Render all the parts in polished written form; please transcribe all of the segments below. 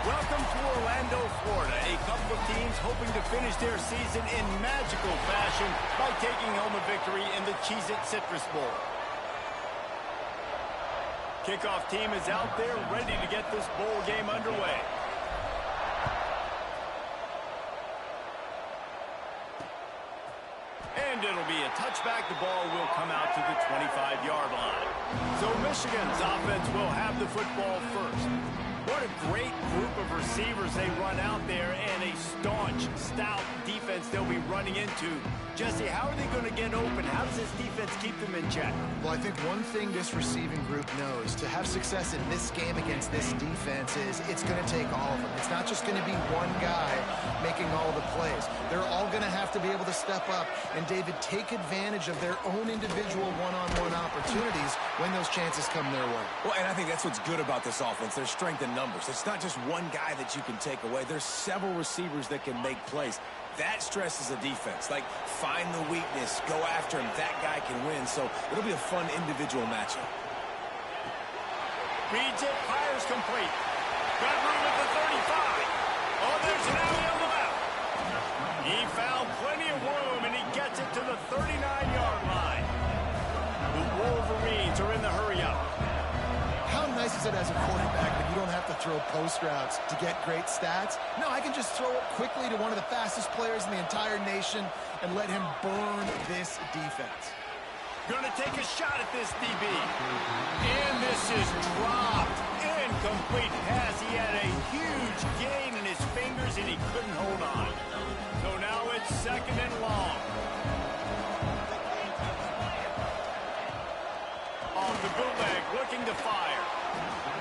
Welcome to Orlando, Florida. A couple of teams hoping to finish their season in magical fashion by taking home a victory in the Cheez-It Citrus Bowl. Kickoff team is out there ready to get this bowl game underway. And it'll be a touchback. The ball will come out to the 25-yard line. So Michigan's offense will have the football first. What a great group of receivers they run out there, and a staunch, stout defense they'll be running into. Jesse, how are they going to get open? How does this defense keep them in check? Well, I think one thing this receiving group knows, to have success in this game against this defense, is it's going to take all of them. It's not just going to be one guy making all the plays. They're all going to have to be able to step up and, David, take advantage of their own individual one-on-one opportunities when those chances come their way. Well, and I think that's what's good about this offense. There's strength in numbers. It's not just one guy that you can take away. There's several receivers that can make plays. That stresses a defense. Like, find the weakness, go after him. That guy can win. So it'll be a fun individual matchup. Reads it, fires complete. Got room at the 35. Oh, there's an alley on the left. He found plenty of room, and he gets it to the 39-yard line. The Wolverines are in the hurry-up. How nice is it as a quarterback when you don't have to throw post routes to get great stats? No, I can just throw it quickly to one of the fastest players in the entire nation and let him burn this defense. Gonna take a shot at this DB. And this is dropped. Incomplete pass. He had a huge gain in his fingers, and he couldn't hold on. So now it's second and long. Off the bootleg, looking to fire.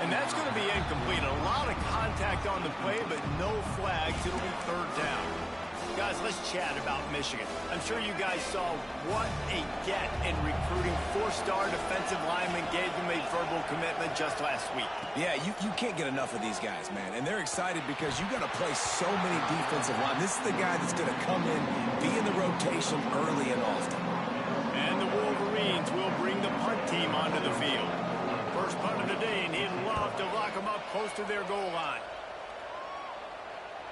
And that's going to be incomplete. A lot of contact on the play, but no flags. It'll be third down. Guys, let's chat about Michigan. I'm sure you guys saw what a get in recruiting. Four-star defensive lineman gave them a verbal commitment just last week. Yeah, you can't get enough of these guys, man. And they're excited because you got to play so many defensive line. This is the guy that's going to come in, be in the rotation early and often. And the Wolverines will bring the punt team onto the field. First punt of the day, and he'd love to lock them up close to their goal line.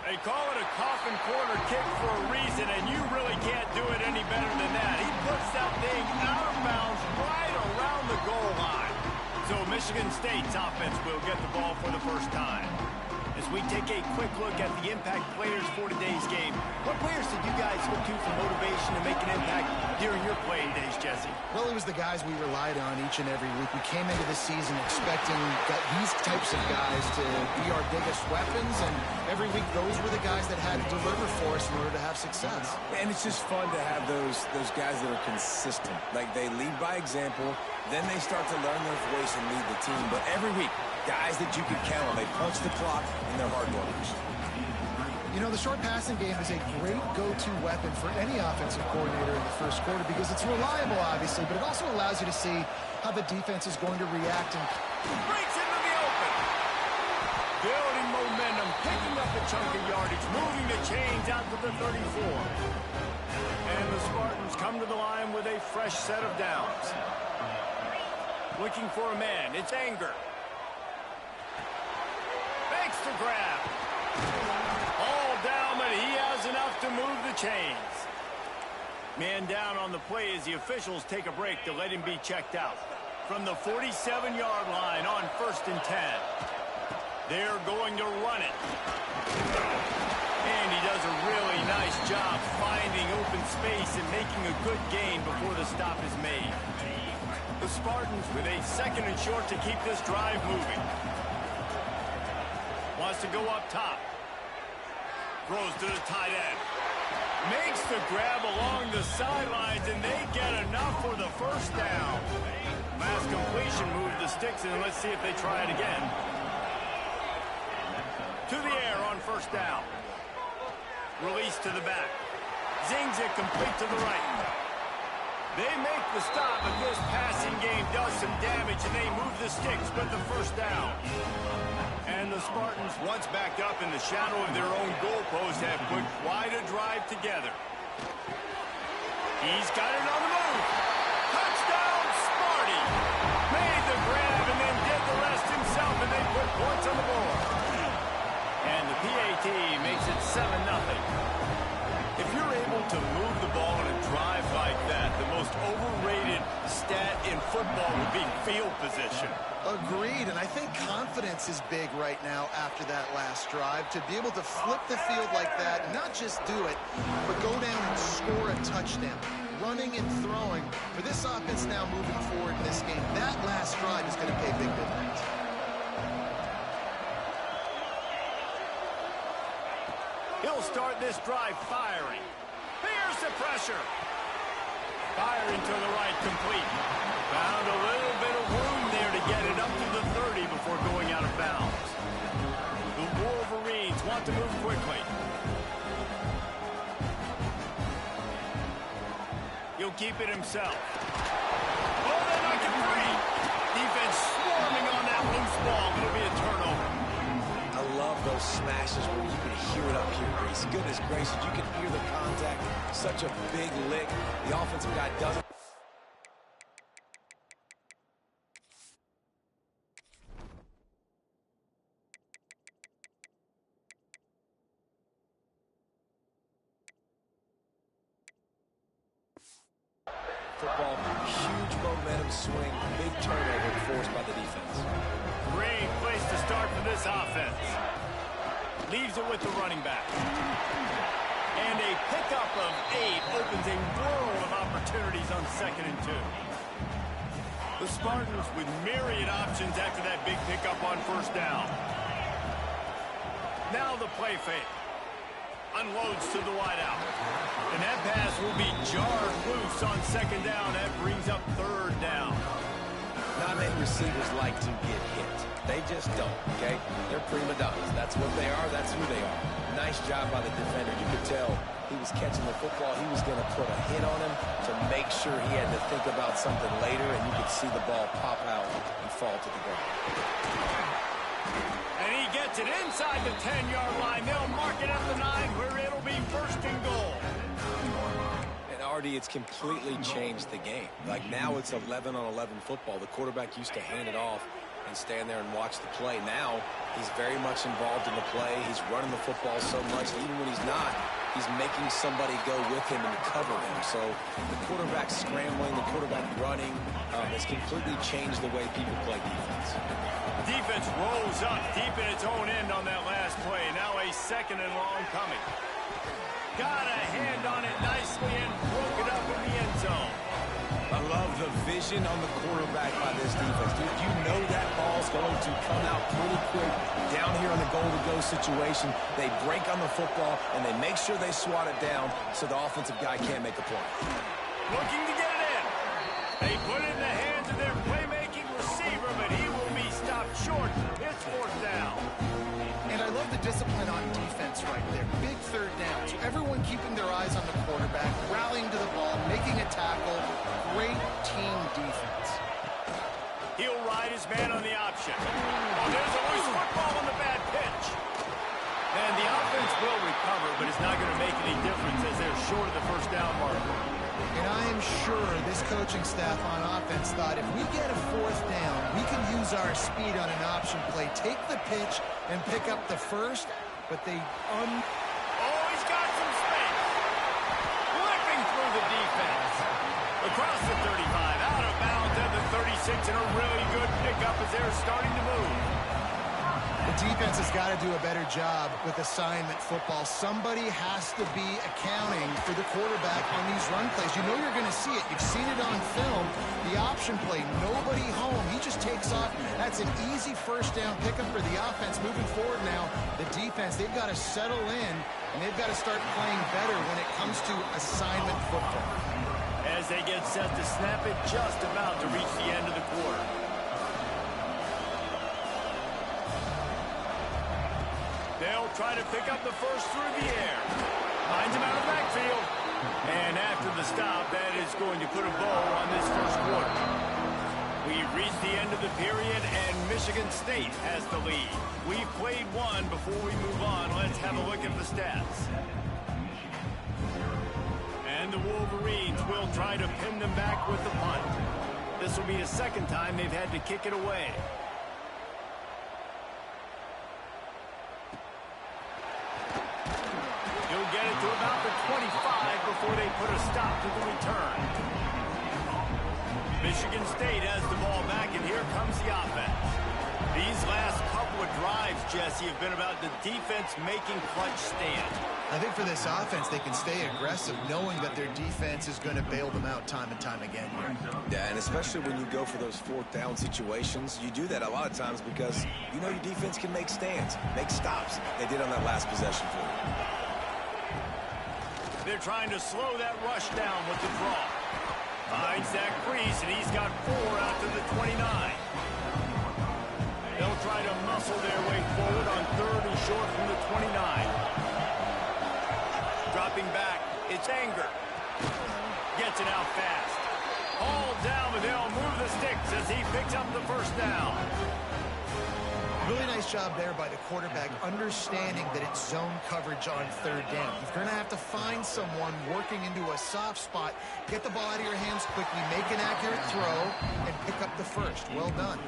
They call it a coffin corner kick for a reason, and you really can't do it any better than that. He puts that thing out of bounds right around the goal line. So Michigan State's offense will get the ball for the first time. As we take a quick look at the impact players for today's game, what players did you guys look to for motivation to make an impact during your playing days, Jesse? Well, it was the guys we relied on each and every week. We came into the season expecting these types of guys to be our biggest weapons, and every week those were the guys that had to deliver for us in order to have success. And it's just fun to have those guys that are consistent. Like, they lead by example, then they start to learn their voice and lead the team. But every week, guys that you can count on. They punch the clock, and they're hard workers. You know, the short passing game is a great go-to weapon for any offensive coordinator in the first quarter because it's reliable, obviously, but it also allows you to see how the defense is going to react. And breaks into the open. Building momentum, picking up a chunk of yardage, moving the chains out to the 34. And the Spartans come to the line with a fresh set of downs. Looking for a man. It's Anger. Makes the grab. All down, but he has enough to move the chains. Man down on the play as the officials take a break to let him be checked out. From the 47-yard line on 1st and 10. They're going to run it. And he does a really nice job finding open space and making a good gain before the stop is made. The Spartans with a second and short to keep this drive moving. Wants to go up top. Throws to the tight end. Makes the grab along the sidelines, and they get enough for the first down. Last completion moved the sticks, and let's see if they try it again. To the air on first down. Release to the back. Zings it complete to the right. They make the stop, but this passing game does some damage, and they move the sticks, but the first down. And the Spartans, once backed up in the shadow of their own goalpost, have put quite a drive together. He's got it on the move. Touchdown, Sparty. Made the grab and then did the rest himself, and they put points on the board. football would be field position. Agreed, and I think confidence is big right now after that last drive. To be able to flip the field like that, not just do it, but go down and score a touchdown. Running and throwing. For this offense now moving forward in this game, that last drive is going to pay big dividends. He'll start this drive firing. Here's the pressure. Firing to the right, complete. Found a little bit of room there to get it up to the 30 before going out of bounds. The Wolverines want to move quickly. He'll keep it himself. Oh, they're not getting free. Defense swarming on that loose ball. It'll be a turnover. I love those smashes where you can hear it up here, Reese. Goodness gracious, you can hear the contact. Such a big lick. The offensive guy doesn't. Football, huge momentum swing, big turnover forced by the defense. Great place to start for this offense. Leaves it with the running back. And a pickup of 8 opens a world of opportunities on 2nd and 2. The Spartans with myriad options after that big pickup on 1st down. Now the play fake. Unloads to the wideout. And that pass will be jarred loose on 2nd down. That brings up 3rd down. Not many receivers like to get hit. They just don't, okay? They're prima donnas. That's what they are. That's who they are. Nice job by the defender. You could tell he was catching the football. He was going to put a hit on him to make sure he had to think about something later, and you could see the ball pop out and fall to the ground. And he gets it inside the 10-yard line. They'll mark it at the 9 where it'll be 1st and goal. Artie, it's completely changed the game. Like now it's 11-on-11 football. The quarterback used to hand it off and stand there and watch the play. Now he's very much involved in the play. He's running the football so much. Even when he's not, he's making somebody go with him and cover him. So the quarterback scrambling, the quarterback running has completely changed the way people play defense. Defense rolls up deep in its own end on that last play. Now a 2nd and long coming. Got a hand on it nicely and broke it up in the end zone. I love the vision on the quarterback by this defense. Dude, you know that ball's going to come out pretty quick down here in the goal-to-go situation. They break on the football, and they make sure they swat it down so the offensive guy can't make a play. Looking to get it in. They put it in the hands of their playmaking receiver, but he will be stopped short. It's 4th down. And I love the discipline on defense right there. Big 3rd down. So everyone keeping their eyes on the quarterback, rallying to the ball, making a tackle. Great team defense. He'll ride his man on the option. Oh, there's a loose football on the bad pitch. And the offense will recover, but it's not going to make any difference as they're short of the 1st down marker. And I am sure this coaching staff on offense thought if we get a 4th down, we can use our speed on an option play, take the pitch, and pick up the 1st, but they Oh, he's got some space. Whipping through the defense. Across the 35, out of bounds at the 36, and a really good pickup as they're starting to move. The defense has got to do a better job with assignment football. Somebody has to be accounting for the quarterback on these run plays. You know you're going to see it. You've seen it on film. The option play, nobody home. He just takes off. That's an easy 1st down pickup for the offense moving forward now. The defense, they've got to settle in, and they've got to start playing better when it comes to assignment football. As they get set to snap it, just about to reach the end of the quarter. They'll try to pick up the 1st through the air. Finds him out of the backfield. And after the stop, that is going to put a bow on this 1st quarter. We've reached the end of the period, and Michigan State has the lead. We've played one. Before we move on, let's have a look at the stats. And the Wolverines will try to pin them back with the punt. This will be the 2nd time they've had to kick it away. He'll get it to about the 25 before they put a stop to the return. Michigan State has the ball back, and here comes the offense. These last couple of drives, Jesse, have been about the defense making clutch stands. I think for this offense, they can stay aggressive knowing that their defense is going to bail them out time and time again here. Yeah, and especially when you go for those fourth down situations, you do that a lot of times because you know your defense can make stands, make stops. They did on that last possession for you. They're trying to slow that rush down with the draw. Finds that crease, and he's got 4 out to the 29. They'll try to muscle their way forward on 3rd and short from the 29. Dropping back, it's Anger. Gets it out fast. Hauled down, but they'll move the sticks as he picks up the first down. Really nice job there by the quarterback, understanding that it's zone coverage on 3rd down. You're going to have to find someone working into a soft spot, get the ball out of your hands quickly, make an accurate throw, and pick up the first. Well done.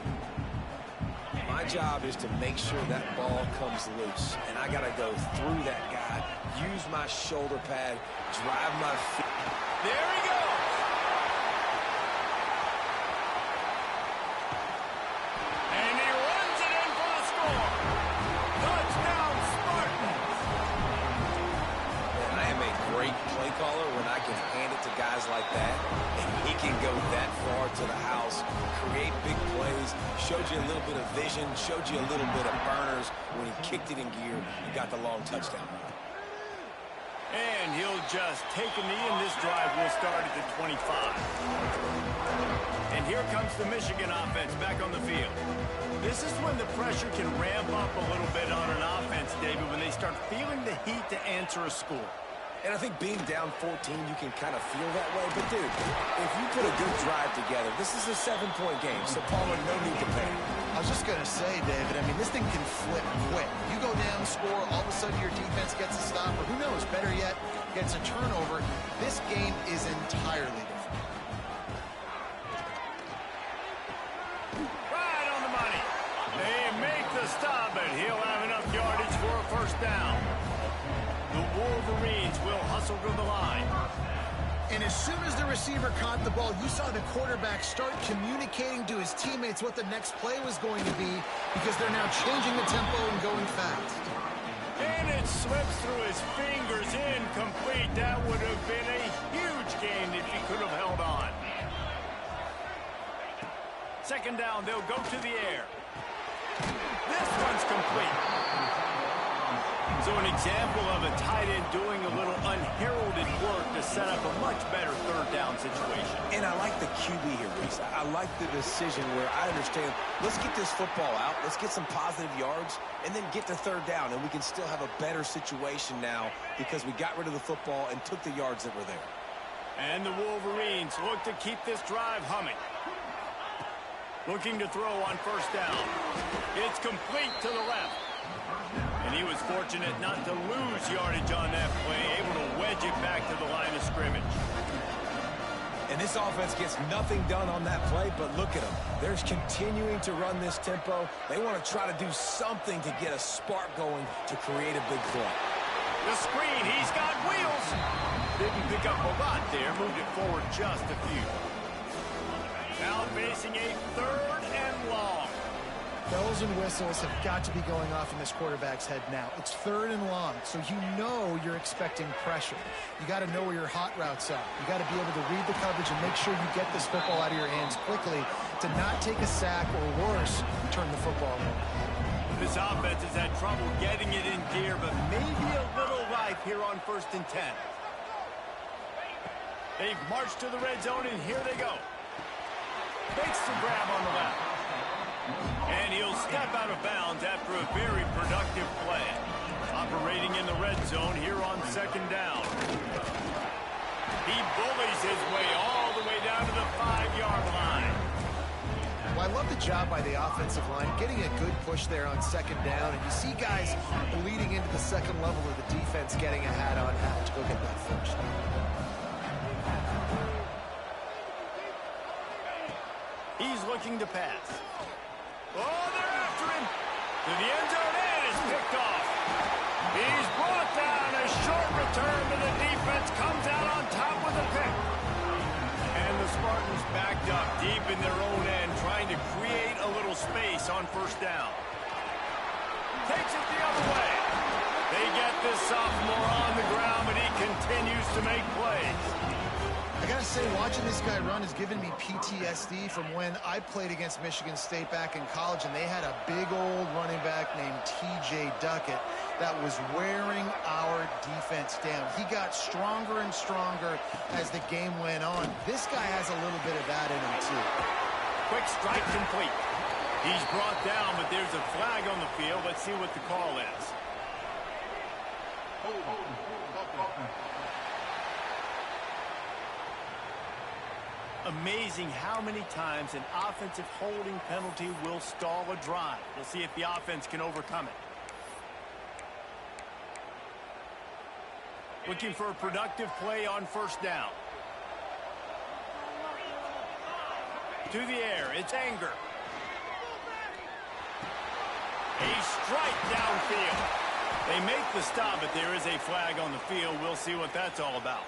My job is to make sure that ball comes loose, and I got to go through that guy, use my shoulder pad, drive my feet. There he goes. And he runs it in for the score. Touchdown, Spartans. Man, I am a great play caller when I can hand it to guys like that, and he can go that far to the house, create big plays, showed you a little bit of vision, showed you a little bit of burners when he kicked it in gear and got the long touchdown. And he'll just take a knee, and this drive will start at the 25. And here comes the Michigan offense back on the field. This is when the pressure can ramp up a little bit on an offense, David, when they start feeling the heat to answer a score. And I think being down 14, you can kind of feel that way. But, dude, if you put a good drive together, this is a 7-point game, so Palmer, no need to panic. I was just going to say, David, I mean, this thing can flip quick. You go down, score, all of a sudden your defense gets a stop, or who knows, better yet, gets a turnover. This game is entirely different. Right on the money. They make the stop, but he'll have enough yardage for a first down. The Wolverines will hustle to the line. And as soon as the receiver caught the ball, you saw the quarterback start communicating to his teammates what the next play was going to be because they're now changing the tempo and going fast. And it slips through his fingers, incomplete. That would have been a huge gain if he could have held on. Second down, they'll go to the air. This one's complete. So an example of a tight end doing a little unheralded work to set up a much better 3rd down situation. And I like the QB here, Reese. I like the decision where I understand, let's get this football out, let's get some positive yards, and then get to 3rd down, and we can still have a better situation now because we got rid of the football and took the yards that were there. And the Wolverines look to keep this drive humming. Looking to throw on first down. It's complete to the left. And he was fortunate not to lose yardage on that play, able to wedge it back to the line of scrimmage. And this offense gets nothing done on that play, but look at them. They're continuing to run this tempo. They want to try to do something to get a spark going to create a big play. The screen, he's got wheels. Didn't pick up a lot there, moved it forward just a few. Now facing a 3rd and long. Bells and whistles have got to be going off in this quarterback's head now. It's 3rd and long, so you know you're expecting pressure. You got to know where your hot routes are. You got to be able to read the coverage and make sure you get this football out of your hands quickly to not take a sack or worse, turn the football over. This offense has had trouble getting it in gear, but maybe a little life here on 1st and 10. They've marched to the red zone, and here they go. Makes the grab on the left. And he'll step out of bounds after a very productive play. Operating in the red zone here on 2nd down. He bullies his way all the way down to the 5-yard line. Well, I love the job by the offensive line, getting a good push there on 2nd down. And you see guys bleeding into the 2nd level of the defense getting a hat on hat to go get that first. He's looking to pass. Oh, they're after him. To the end zone, and it's picked off. He's brought down. A short return to the defense comes out on top with a pick. And the Spartans defenders backed up deep in their own end, trying to create a little space on first down. Takes it the other way. They get this sophomore on the ground, but he continues to make plays. I gotta say, watching this guy run has given me PTSD from when I played against Michigan State back in college, and they had a big old running back named T.J. Duckett that was wearing our defense down. He got stronger and stronger as the game went on. This guy has a little bit of that in him, too. Quick strike complete. He's brought down, but there's a flag on the field. Let's see what the call is. Amazing how many times an offensive holding penalty will stall a drive. We'll see if the offense can overcome it. Looking for a productive play on first down. To the air, it's Anger. A strike downfield. They make the stop, but there is a flag on the field. We'll see what that's all about.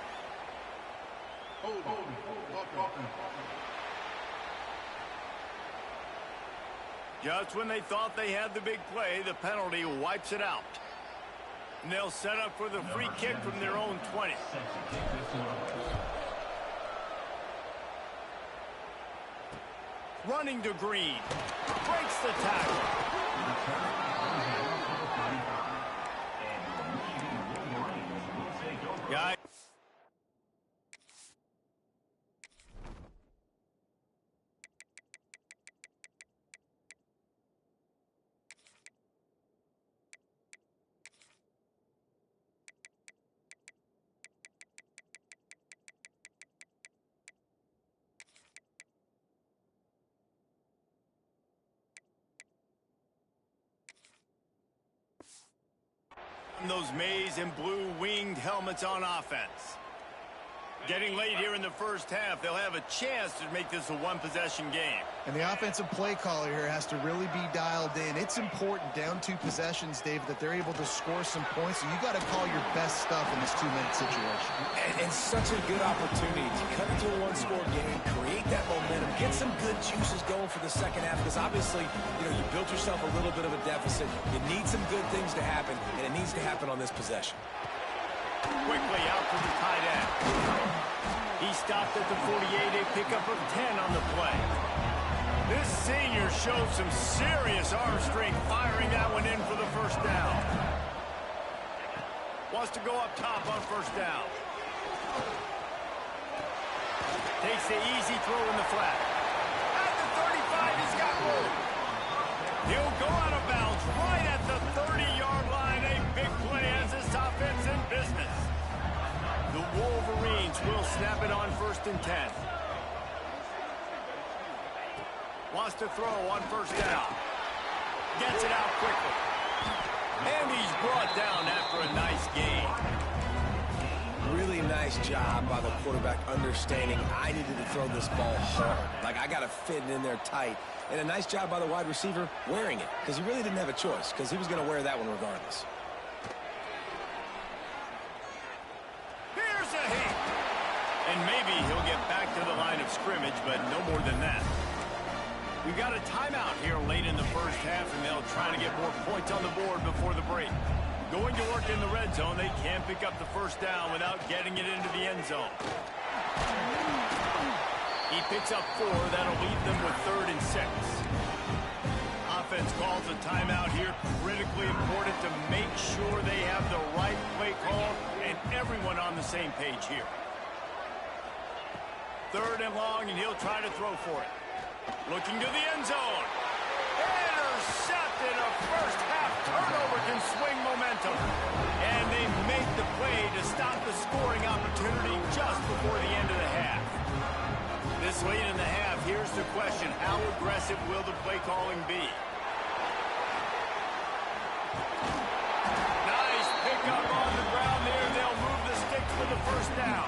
Just when they thought they had the big play, the penalty wipes it out. And they'll set up for the free kick from their own 20. Running to Green. Breaks the tackle. Guys. Those maize and blue winged helmets on offense. Getting late here in the first half, they'll have a chance to make this a one-possession game. And the offensive play caller here has to really be dialed in. It's important down 2 possessions, Dave, that they're able to score some points. So you got to call your best stuff in this 2-minute situation. And such a good opportunity to cut into a one-score game, create that momentum, get some good juices going for the second half. Because obviously, you built yourself a little bit of a deficit. You need some good things to happen, and it needs to happen on this possession. Quickly out to the tight end. He stopped at the 48, a pickup of 10 on the play. This senior showed some serious arm strength firing that one in for the first down. Wants to go up top on first down. Takes the easy throw in the flat. At the 35, he's got room. He'll go out of bounds right at the 30-yard line. A big play as this offense in business. The Wolverines will snap it on 1st and 10. Wants to throw on first down. Gets it out quickly. And he's brought down after a nice gain. Really nice job by the quarterback understanding I needed to throw this ball hard. Like, I got to fit it in there tight. And a nice job by the wide receiver wearing it, because he really didn't have a choice, because he was going to wear that one regardless. Here's a hit. And maybe he'll get back to the line of scrimmage, but no more than that. We've got a timeout here late in the first half, and they'll try to get more points on the board before the break. Going to work in the red zone, they can't pick up the first down without getting it into the end zone. He picks up 4. That'll leave them with 3rd and 6. Offense calls a timeout here. Critically important to make sure they have the right play call and everyone on the same page here. 3rd and long, and he'll try to throw for it. Looking to the end zone. Intercepted. A first half turnover can swing momentum. And they make the play to stop the scoring opportunity just before the end of the half. This late in the half, here's the question. How aggressive will the play calling be? Nice pickup on the ground there. They'll move the sticks for the first down.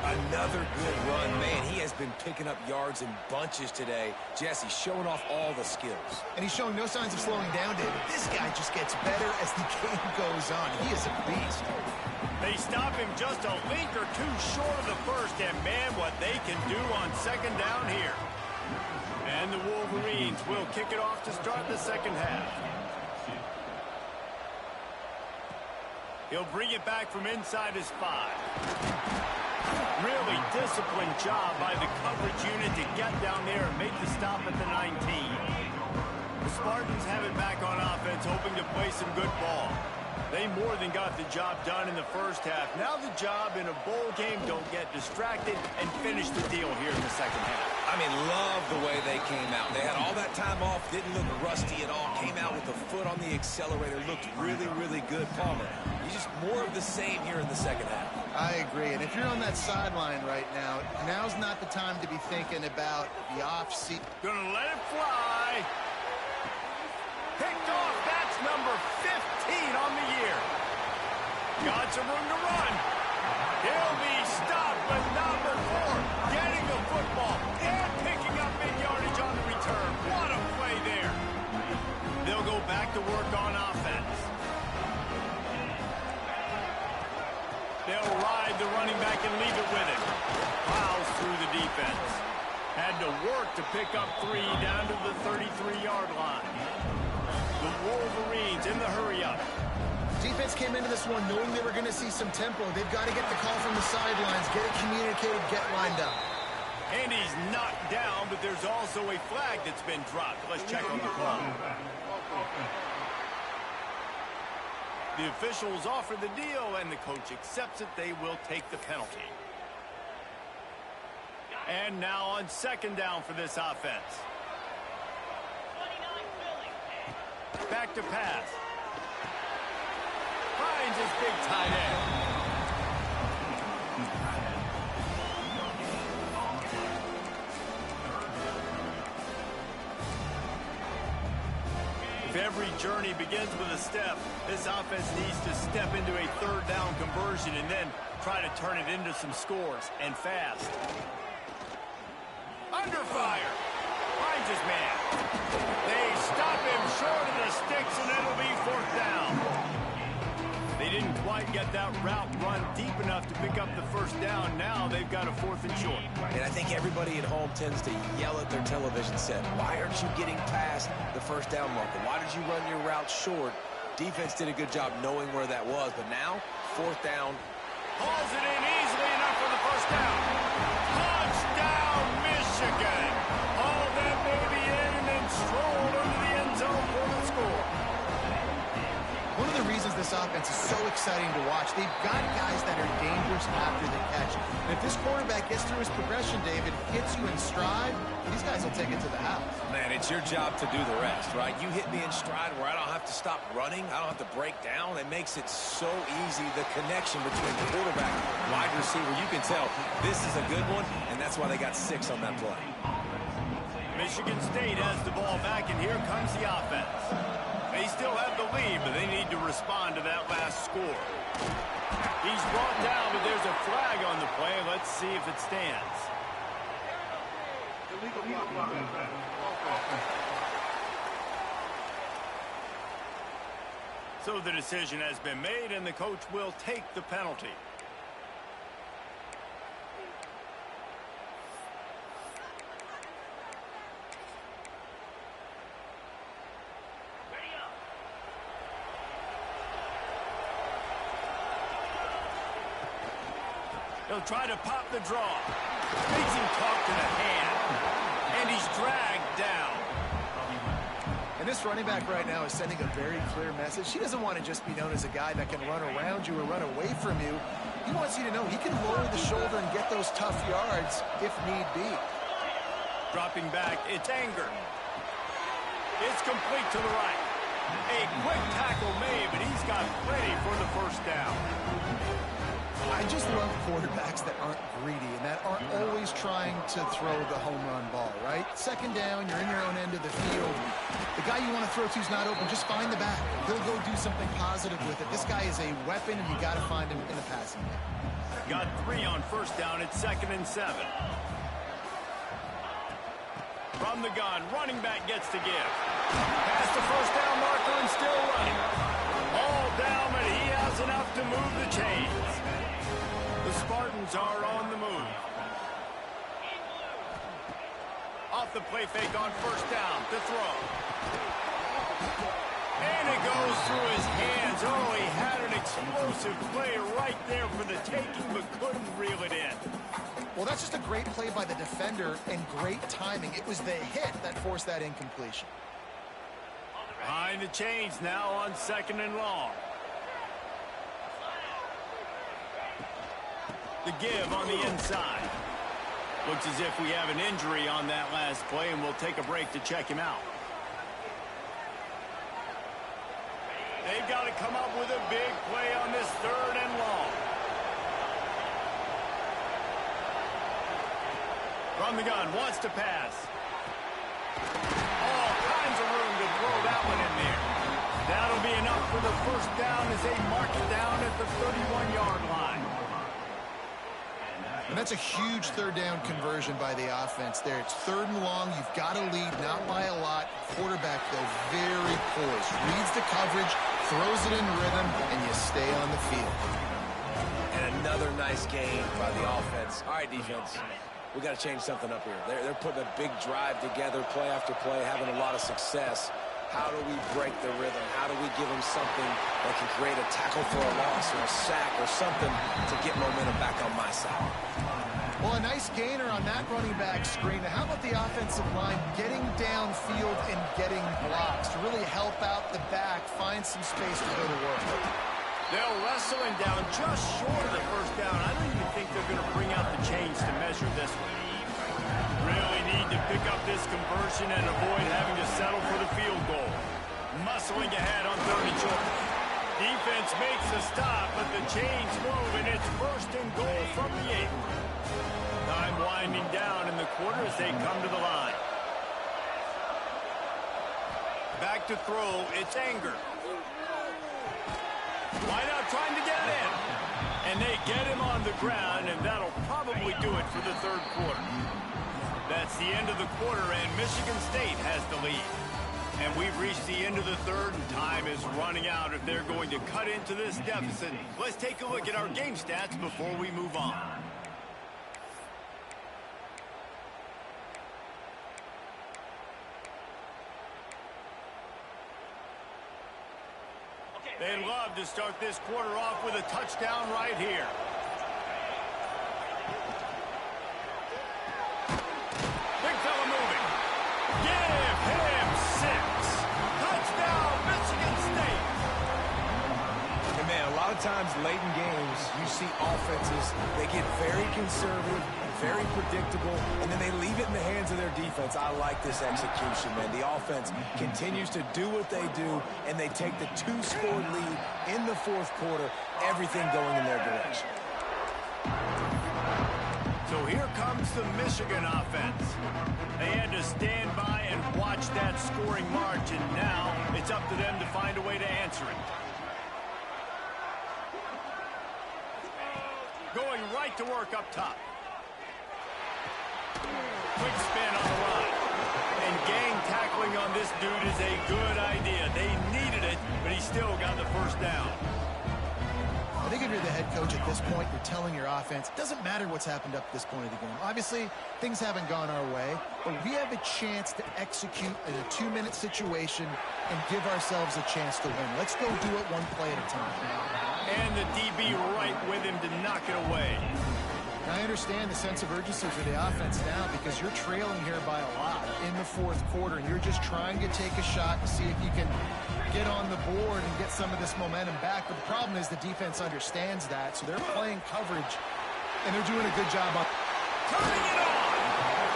Another Another good run. Man, he has been picking up yards in bunches today. Jesse showing off all the skills. And he's showing no signs of slowing down, David. This guy just gets better as the game goes on. He is a beast. They stop him just a link or two short of the first, and man, what they can do on second down here. And the Wolverines will kick it off to start the second half. He'll bring it back from inside his 5. Really disciplined job by the coverage unit to get down there and make the stop at the 19. The Spartans have it back on offense, hoping to play some good ball. They more than got the job done in the first half. Now the job in a bowl game, don't get distracted and finish the deal here in the second half. I mean, love the way they came out. They had all that time off, didn't look rusty at all, came out with the foot on the accelerator, looked really, really good. Palmer, he's just more of the same here in the second half. I agree, and if you're on that sideline right now, now's not the time to be thinking about the off-season. Gonna let it fly. Picked off, that's number 15 on the year. Got some room to run. He'll be stopped with number 4, getting the football and picking up big yardage on the return. What a play there. They'll go back to work on offense. They'll ride the running back and leave it with him. Plows through the defense. Had to work to pick up 3 down to the 33-yard line. The Wolverines in the hurry-up. Defense came into this one knowing they were going to see some tempo. They've got to get the call from the sidelines, get it communicated, get lined up. And he's knocked down, but there's also a flag that's been dropped. Let's check on the call. The officials offer the deal, and the coach accepts it. They will take the penalty. And now on second down for this offense. Back to pass. Finds his big tight end. If every journey begins with a step, this offense needs to step into a third down conversion and then try to turn it into some scores, and fast. Under fire. Finds his man. They stop him short of the sticks, and it'll be 4th down. They didn't quite get that route run deep enough to pick up the first down. Now they've got a 4th and short. And I think everybody at home tends to yell at their television set. Why aren't you getting past the first down marker? Why did you run your route short? Defense did a good job knowing where that was, but now 4th down. Hauls it in easily enough for the first down. Touchdown, Michigan. Hauled that baby in and then strolled into the end zone for the score. One of the reasons this offense is so exciting to watch, they've got guys that are dangerous after the catch. And if this quarterback gets through his progression, David, hits you in stride, these guys will take it to the house. Man, it's your job to do the rest, right? You hit me in stride where I don't have to stop running. I don't have to break down. It makes it so easy, the connection between the quarterback and wide receiver. You can tell this is a good one, and that's why they got 6 on that play. Michigan State has the ball back, and here comes the offense. They still have the lead, but they need to respond to that last score. He's brought down, but there's a flag on the play. Let's see if it stands. So the decision has been made, and the coach will take the penalty. He'll try to pop the draw. Makes him talk to the hand. And he's dragged down. And this running back right now is sending a very clear message. He doesn't want to just be known as a guy that can run around you or run away from you. He wants you to know he can lower the shoulder and get those tough yards if need be. Dropping back, it's Anger. It's complete to the right. A quick tackle made, but he's got plenty for the first down. I just love quarterbacks that aren't greedy and that aren't always trying to throw the home run ball, right? Second down, you're in your own end of the field. The guy you want to throw to is not open. Just find the back. He'll go do something positive with it. This guy is a weapon, and you got to find him in the passing game. Got 3 on first down. It's 2nd and 7. From the gun, running back gets to give. Past the first down marker and still running. All down, but he has enough to move the chains. The Spartans are on the move. Off the play fake on first down to throw. And it goes through his hands. Oh, he had an explosive play right there for the taking, but couldn't reel it in. Well, that's just a great play by the defender and great timing. It was the hit that forced that incompletion. Behind the chains now on 2nd and long. The give on the inside. Looks as if we have an injury on that last play, and we'll take a break to check him out. They've got to come up with a big play on this 3rd and long. From the gun, wants to pass. All kinds of room to throw that one in there. That'll be enough for the first down as they mark it down at the 31-yard line. And that's a huge 3rd down conversion by the offense there. It's 3rd and long. You've got to lead, not by a lot. Quarterback, though, very poised. Reads the coverage, throws it in rhythm, and you stay on the field. And another nice game by the offense. All right, defense. We got to change something up here. They're putting a big drive together, play after play, having a lot of success. How do we break the rhythm? How do we give them something that can create a tackle for a loss or a sack or something to get momentum back on my side? Well, a nice gainer on that running back screen. Now, how about the offensive line getting downfield and getting blocks to really help out the back, find some space to go to work? They'll wrestle him down just short of the first down. I don't even think they're going to bring out the chains to measure this one. Really need to pick up this conversion and avoid having to settle for the field goal. Muscling ahead on 3rd and short. Defense makes a stop, but the chains move, and it's 1st and goal from the 8. Time winding down in the quarter as they come to the line. Back to throw, it's Anger. Wide out trying to get it in. And they get him on the ground, and that'll probably do it for the 3rd quarter. That's the end of the quarter, and Michigan State has the lead. And we've reached the end of the 3rd, and time is running out if they're going to cut into this deficit. Let's take a look at our game stats before we move on. They'd love to start this quarter off with a touchdown right here. Big fella moving. Give him 6. Touchdown, Michigan State. And man, a lot of times late in games, you see offenses, they get very conservative, very predictable, and then they leave it in the hands of their defense. I like this execution, man. The offense continues to do what they do, and they take the 2-score lead in the 4th quarter, everything going in their direction. So here comes the Michigan offense. They had to stand by and watch that scoring march, and now it's up to them to find a way to answer it. Going right to work up top. Quick spin on the run. And gang tackling on this dude is a good idea. They needed it, but he still got the first down. I think if you're the head coach at this point, you're telling your offense, it doesn't matter what's happened up to this point of the game. Obviously, things haven't gone our way, but we have a chance to execute in a 2-minute situation and give ourselves a chance to win. Let's go do it one play at a time. And the DB right with him to knock it away. I understand the sense of urgency for the offense now because you're trailing here by a lot in the 4th quarter, and you're just trying to take a shot to see if you can get on the board and get some of this momentum back. But the problem is the defense understands that, so they're playing coverage, and they're doing a good job on turning it on.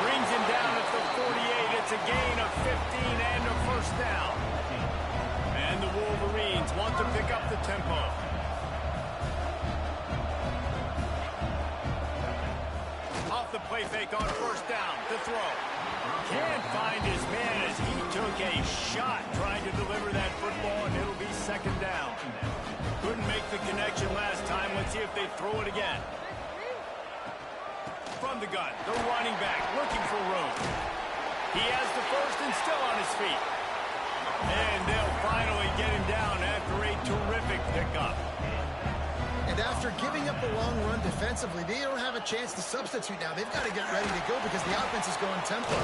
Brings him down at the 48. It's a gain of 15 and a first down. the Wolverines want to pick up the tempo. Off the play fake on first down to throw. Can't find his man as he took a shot trying to deliver that football, and it'll be second down. Couldn't make the connection last time. Let's see if they throw it again. From the gun, the running back looking for room. He has the first and still on his feet. And they'll finally get him down after a terrific pickup. And after giving up the long run defensively, they don't have a chance to substitute now. They've got to get ready to go because the offense is going tempo.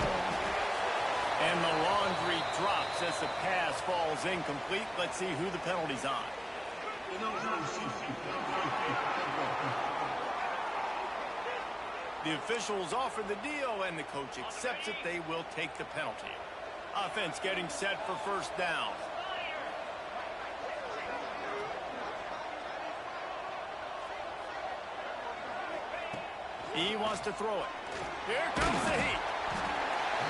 And the laundry drops as the pass falls incomplete. Let's see who the penalty's on. The officials offer the deal, and the coach accepts it. They will take the penalty. Offense getting set for first down. He wants to throw it. Here comes the heat.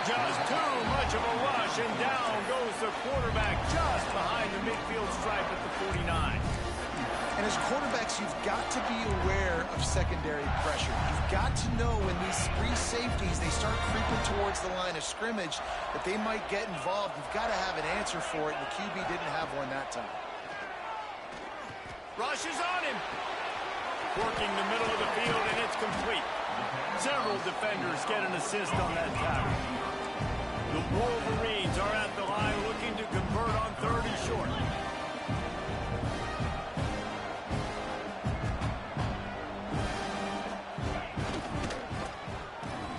Just too much of a rush, and down goes the quarterback just behind the midfield stripe at the 49. And as quarterbacks, you've got to be aware of secondary pressure. You've got to know when these free safeties, they start creeping towards the line of scrimmage, that they might get involved. You've got to have an answer for it, and the QB didn't have one that time. Rush is on him. Working the middle of the field, and it's complete. Several defenders get an assist on that tackle. The Wolverines are at the line looking to convert on 30 short.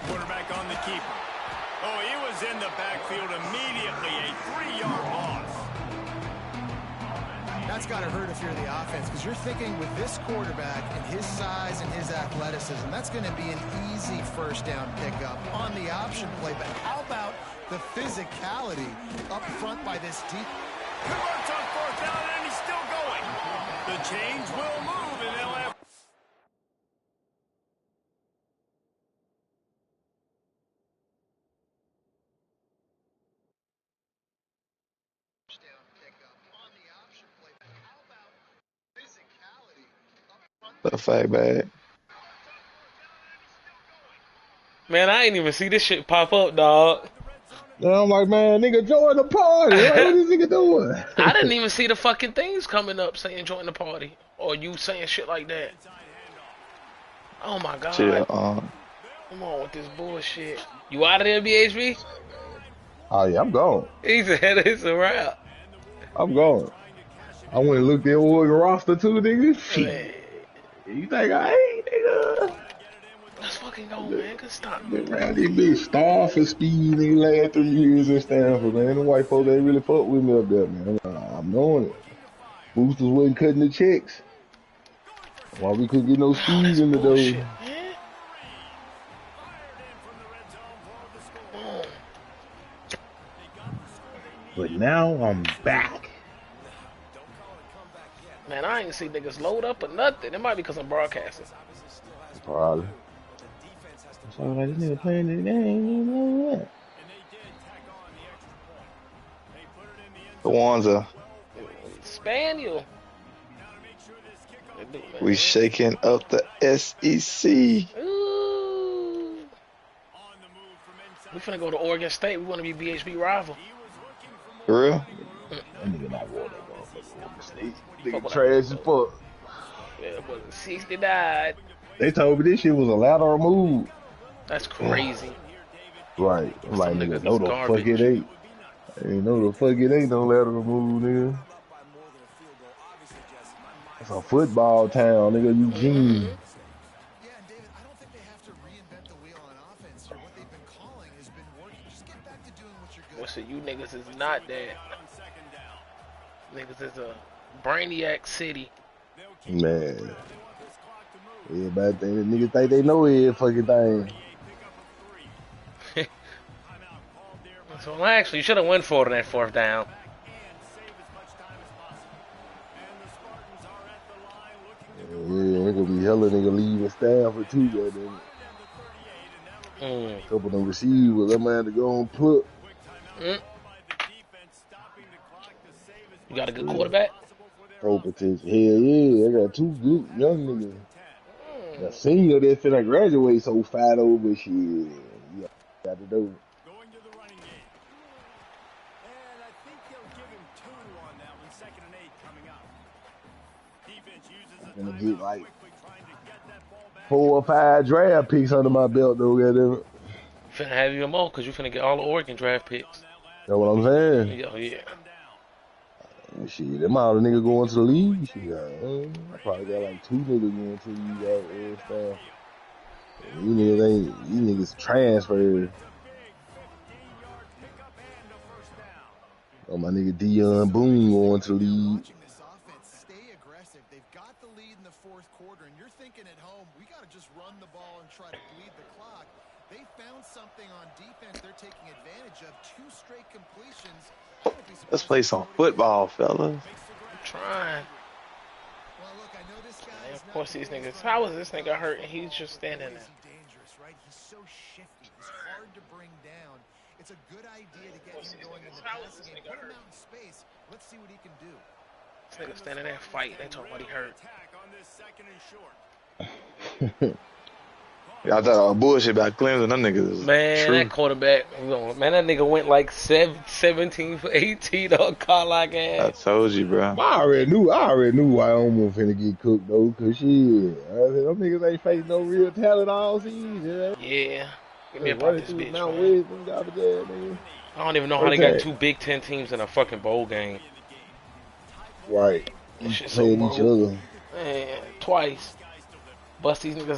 Quarterback on the keeper. Oh, he was in the backfield immediately. A 3-yard loss. That's got to hurt if you're the offense, because you're thinking with this quarterback and his size and his athleticism, that's going to be an easy first down pickup on the option play. But how about the physicality up front by this deep? Converts on fourth down, and he's still going. The chains will move, and they'll have... The fact bad. Man, I ain't even see this shit pop up, dog. And I'm like, man, nigga, join the party. What is this nigga doing? I didn't even see the fucking things coming up saying join the party. Or you saying shit like that. Oh my god. Chill, Come on with this bullshit. You out of there, BHB? Oh, yeah, I'm gone. He said it's a wrap. I'm gone. I went and looked at Oregon roster too, nigga. Shit. You think I ain't, nigga? Let's fucking go, man. Good stop. Been around this bitch star for speed nigga last 3 years in Stanford, man. The white folks ain't really fuck with me up there, man. I'm knowing it. Boosters wasn't cutting the checks. Why we couldn't get no speed in the door. But now I'm back. Man, I ain't see niggas load up or nothing. It might be because I'm broadcasting. Probably. So like this nigga playing the game, you know what? The ones are Spaniel. We shaking up the SEC. Ooh. We finna go to Oregon State. We want to be BHB rival. For real? That nigga not going to Oregon State. Nigga trash as fuck. Yeah, but 69. They told me this shit was a lateral move. That's crazy. Right. I'm like, nigga, no the garbage. fuck it ain't. Ain't no the fuck it ain't no lateral move, nigga. It's a football town, nigga, Eugene. Yeah, and David, I don't think they have to reinvent the wheel on offense here. What they've been calling has been working. Just get back to doing what you're good Well, so you niggas is not that. Niggas is a brainiac city. Man. Everybody think the niggas think they know every fucking thing. So actually, you should have went for it on that fourth down. Yeah, they're gonna be hella nigga leaving Stanford too, goddamn it. Couple of them receivers, that man to go on put. You You got a good quarterback? Pro potential. Hell yeah, I got two good young niggas. The senior that finna graduate so fat over shit. Yeah, got to do. Going to the running game. And I think he'll give him 2 on that one. 2nd and 8 coming up. Defense uses a Gonna timeout get like quickly trying to get that ball back. 4 or 5 draft picks under my belt though. Goddamn it. Finna have even more because you finna get all the Oregon draft picks. That's what I'm saying. Yeah. Shit, them all the niggas going to the league. Shit, I probably got like 2 niggas going to the league out there stuff. These niggas transferred. Oh, my nigga Deion Boone going to the league. Watching this offense stay aggressive. They've got the lead in the 4th quarter, and you're thinking at home, we got to just run the ball and try to bleed the clock. They found something on defense they're taking advantage of. 2 straight completions. Let's play some football, fellas. I'm trying. Well, look, I know this guy And is of course, not these the niggas. best How was this nigga hurt and he's just standing Boy, there? is he dangerous, right? He's so shifty. He's hard to bring down. It's a good idea to get him going in the passing game. Put him out in space. Let's see what he can do. This nigga standing there fighting. They talking about he hurt. Attack on this 2nd and short. Yeah, I thought bullshit about Clemson. Them niggas is Man, true. that quarterback, man, that nigga went like 17 for 18 on Carlock I ass. told you, bro. I already knew Wyoming finna get cooked though, cause shit, I said them niggas ain't facing no real talent all season. Yeah. Give me They about running this through bitch, Mount man. West and garbage ass nigga. I don't even know how they got 2 Big Ten teams in a fucking bowl game. Right, That shit so playing each bold. other. Man, twice. Bust these niggas